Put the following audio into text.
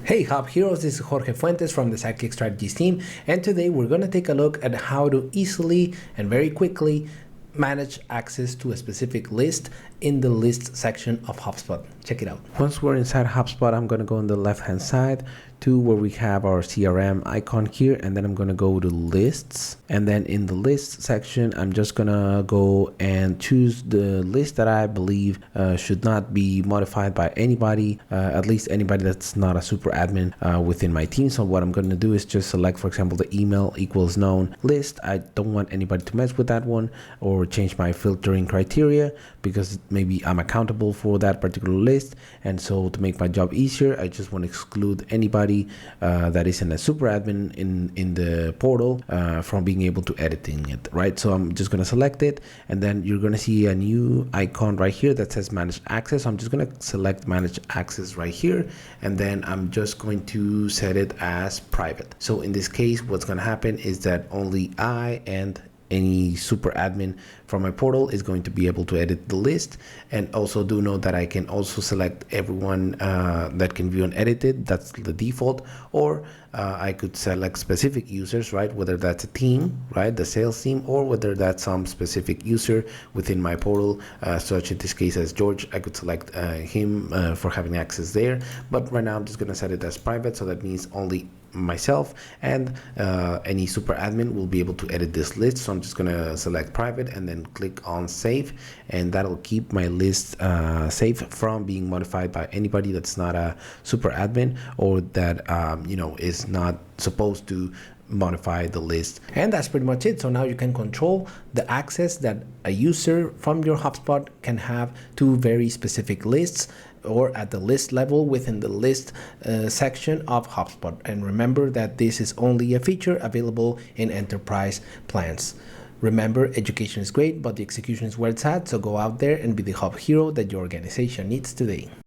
Hey Hub Heroes, this is Jorge Fuentes from the Sidekick Strategies team, and today we're going to take a look at how to easily and very quickly manage access to a specific list in the list section of HubSpot. Check it out. Once we're inside HubSpot, I'm going to go on the left hand side to where we have our CRM icon here, and then I'm going to go to lists, and then in the list section I'm just going to go and choose the list that I believe should not be modified by anybody, at least anybody that's not a super admin within my team. So what I'm going to do is just select, for example, the email equals known list. I don't want anybody to mess with that one or change my filtering criteria because maybe I'm accountable for that particular list, and so to make my job easier, I just want to exclude anybody that isn't a super admin in the portal from being able to editing it, right? So I'm just going to select it, and then you're going to see a new icon right here that says manage access. I'm just going to select manage access right here, and then I'm just going to set it as private. So in this case, what's going to happen is that only I and any super admin from my portal is going to be able to edit the list. And also do note that I can also select everyone that can view unedited. That's the default. Or I could select specific users, right? Whether that's a team, right? The sales team, or whether that's some specific user within my portal, such in this case as George. I could select him for having access there. But right now I'm just going to set it as private. So that means only myself and any super admin will be able to edit this list. So I'm just going to select private and then click on save, and that'll keep my list safe from being modified by anybody that's not a super admin or that is not supposed to modify the list. And that's pretty much it. So now you can control the access that a user from your HubSpot can have to very specific lists, or at the list level within the list section of HubSpot. And remember that this is only a feature available in enterprise plans. Remember, education is great, but the execution is where it's at. So go out there and be the hub hero that your organization needs today.